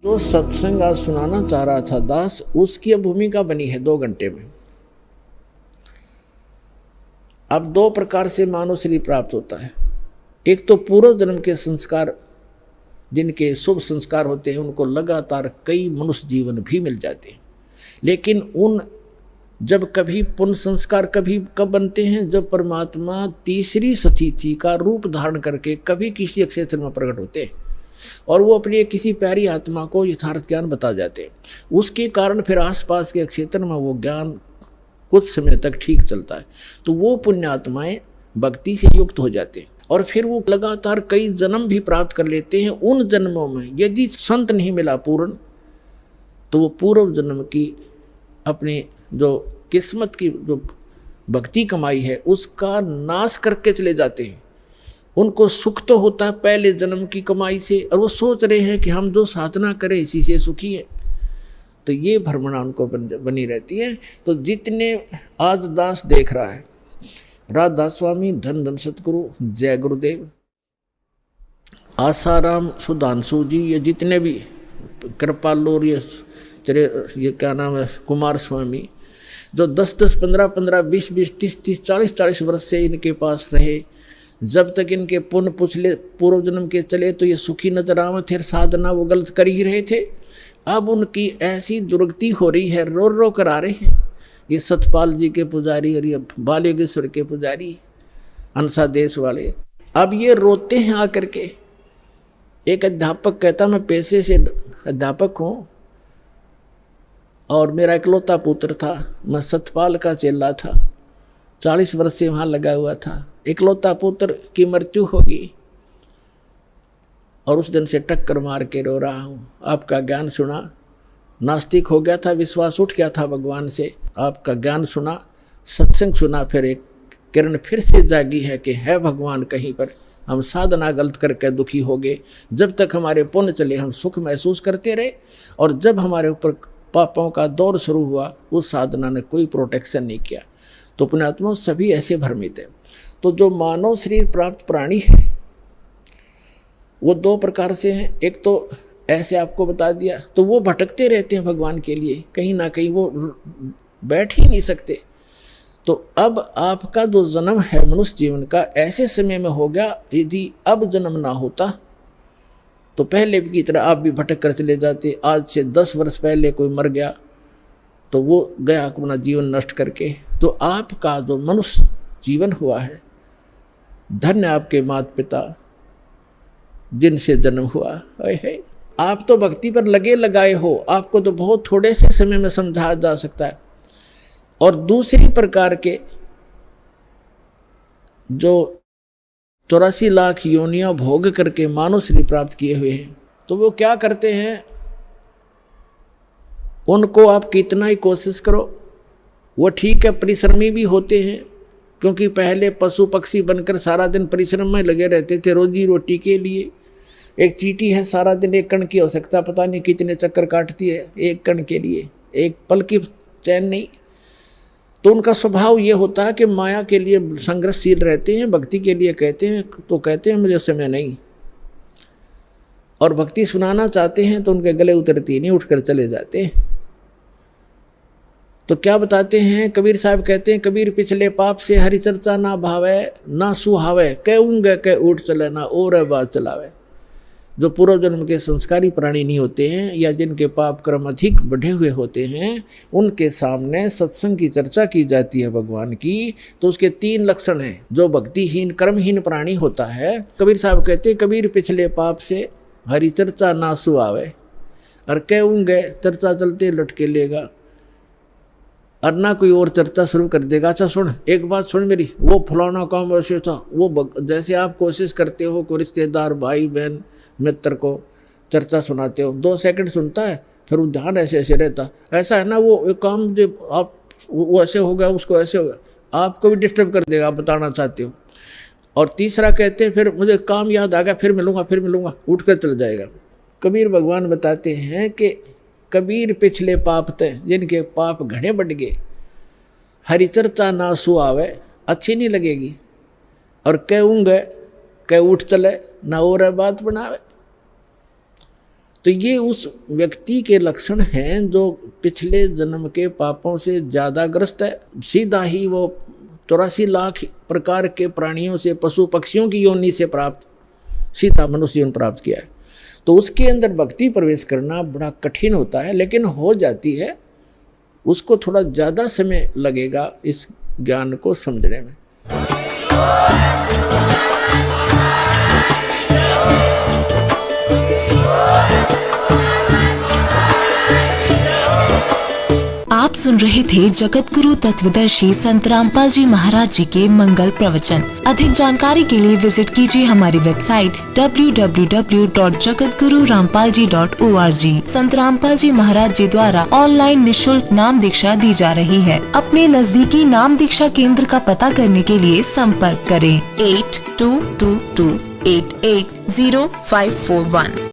जो सत्संग आज सुनाना चाह रहा था दास, उसकी अब भूमिका बनी है 2 घंटे में। अब 2 प्रकार से मानव शरीर प्राप्त होता है। एक तो पूर्व जन्म के संस्कार, जिनके शुभ संस्कार होते हैं, उनको लगातार कई मनुष्य जीवन भी मिल जाते हैं। लेकिन उन जब कभी पुण्य संस्कार कभी कब बनते हैं, जब परमात्मा तीसरी स्थिति का रूप धारण करके कभी किसी क्षेत्र में प्रकट होते हैं और वो अपनी किसी प्यारी आत्मा को यथार्थ ज्ञान बता जाते हैं। उसके कारण फिर आसपास के क्षेत्र में वो ज्ञान कुछ समय तक ठीक चलता है, तो वो पुण्य आत्माएं भक्ति से युक्त हो जाते हैं और फिर वो लगातार कई जन्म भी प्राप्त कर लेते हैं। उन जन्मों में यदि संत नहीं मिला पूर्ण, तो वो पूर्व जन्म की अपनी जो किस्मत की जो भक्ति कमाई है उसका नाश करके चले जाते हैं। उनको सुख तो होता है पहले जन्म की कमाई से, और वो सोच रहे हैं कि हम जो साधना करें इसी से सुखी है, तो ये भ्रमणा उनको बनी रहती है। तो जितने आज दास देख रहा है, राधा स्वामी, धन धन सतगुरु, जय गुरुदेव, आसाराम, सुधांशु जी, ये जितने भी कृपालु और ये क्या नाम है, कुमार स्वामी, जो 10-10, 15-15, 20-20, 30-30, 40-40 वर्ष से इनके पास रहे, जब तक इनके पुण्य पुछले पूर्व जन्म के चले तो ये सुखी नजर आवे थे, साधना वो गलत कर ही रहे थे। अब उनकी ऐसी दुर्गति हो रही है, रो रो कर आ रहे हैं। ये सतपाल जी के पुजारी और ये बालेश्वर के पुजारी, अंसा देश वाले, अब ये रोते हैं आकर के। एक अध्यापक कहता, मैं पैसे से अध्यापक हूँ और मेरा इकलौता पुत्र था, मैं सतपाल का चेला था, 40 वर्ष से वहाँ लगा हुआ था, इकलौता पुत्र की मृत्यु होगी और उस दिन से टक्कर मार के रो रहा हूँ। आपका ज्ञान सुना, नास्तिक हो गया था, विश्वास उठ गया था भगवान से, आपका ज्ञान सुना, सत्संग सुना, फिर एक किरण फिर से जागी है कि है भगवान कहीं पर। हम साधना गलत करके दुखी हो गए। जब तक हमारे पुण्य चले हम सुख महसूस करते रहे, और जब हमारे ऊपर पापों का दौर शुरू हुआ उस साधना ने कोई प्रोटेक्शन नहीं किया। तो पुण्यात्मा सभी ऐसे भ्रमित हैं। तो जो मानव शरीर प्राप्त प्राणी है वो 2 प्रकार से हैं। एक तो ऐसे आपको बता दिया, तो वो भटकते रहते हैं भगवान के लिए, कहीं ना कहीं वो बैठ ही नहीं सकते। तो अब आपका जो जन्म है मनुष्य जीवन का ऐसे समय में हो गया, यदि अब जन्म ना होता तो पहले की तरह आप भी भटक कर चले जाते। आज से 10 वर्ष पहले कोई मर गया तो वो गया अपना जीवन नष्ट करके। तो आपका जो मनुष्य जीवन हुआ है, धन्य आपके माता पिता जिनसे जन्म हुआ है। आप तो भक्ति पर लगे लगाए हो, आपको तो बहुत थोड़े से समय में समझाया जा सकता है। और दूसरी प्रकार के जो 84 लाख योनियां भोग करके मानव शरीर प्राप्त किए हुए हैं, तो वो क्या करते हैं, उनको आप कितना ही कोशिश करो, वो ठीक है परिश्रमी भी होते हैं, क्योंकि पहले पशु पक्षी बनकर सारा दिन परिश्रम में लगे रहते थे रोजी रोटी के लिए। एक चींटी है सारा दिन एक कण की आवश्यकता पता नहीं कितने चक्कर काटती है एक कण के लिए, एक पल की चैन नहीं। तो उनका स्वभाव ये होता है कि माया के लिए संघर्षशील रहते हैं, भक्ति के लिए कहते हैं तो कहते हैं मुझे समय नहीं, और भक्ति सुनाना चाहते हैं तो उनके गले उतरती नहीं, उठकर चले जाते हैं। तो क्या बताते हैं कबीर साहब, कहते हैं कबीर पिछले पाप से हरि चर्चा ना भावे ना सुहावे, कहूँगे कह उठ चले ना और बात चलावे। जो पूर्व जन्म के संस्कारी प्राणी नहीं होते हैं या जिनके पाप कर्म अधिक बढ़े हुए होते हैं, उनके सामने सत्संग की चर्चा की जाती है भगवान की, तो उसके 3 लक्षण हैं। जो भक्तिहीन कर्महीन प्राणी होता है, कबीर साहब कहते हैं कबीर पिछले पाप से हरि चर्चा ना सुहावे, और कहूँगे चर्चा चलते लटके लेगा, और ना कोई और चर्चा शुरू कर देगा। अच्छा सुन, एक बात सुन मेरी, वो फलाना काम वैसे था, वो जैसे आप कोशिश करते हो कोई रिश्तेदार भाई बहन मित्र को चर्चा सुनाते हो, 2 सेकंड सुनता है, फिर वो ध्यान ऐसे ऐसे रहता, ऐसा है ना वो एक काम जो आप वो ऐसे हो गया उसको ऐसे हो गया, आपको भी डिस्टर्ब कर देगा, आप बताना चाहते हो। और तीसरा कहते हैं फिर मुझे काम याद आ गया, फिर मिलूंगा, उठ कर चल जाएगा। कबीर भगवान बताते हैं कि कबीर पिछले पाप तय, जिनके पाप घने बढ़ गए, हरि चर्चा ना सुहावे, अच्छी नहीं लगेगी, और कहूँगे कह उठ चले ना और बात बनावे। तो ये उस व्यक्ति के लक्षण हैं जो पिछले जन्म के पापों से ज़्यादा ग्रस्त है। सीधा ही वो 84 लाख प्रकार के प्राणियों से, पशु पक्षियों की योनि से प्राप्त सीधा मनुष्य जीवन प्राप्त किया है। तो उसके अंदर भक्ति प्रवेश करना बड़ा कठिन होता है, लेकिन हो जाती है। उसको थोड़ा ज़्यादा समय लगेगा इस ज्ञान को समझने में। आप सुन रहे थे जगत गुरु तत्वदर्शी संत रामपाल जी महाराज जी के मंगल प्रवचन। अधिक जानकारी के लिए विजिट कीजिए हमारी वेबसाइट www.jagatgururampalji.org। संत रामपाल जी महाराज जी द्वारा ऑनलाइन निशुल्क नाम दीक्षा दी जा रही है। अपने नजदीकी नाम दीक्षा केंद्र का पता करने के लिए संपर्क करें 8222880541।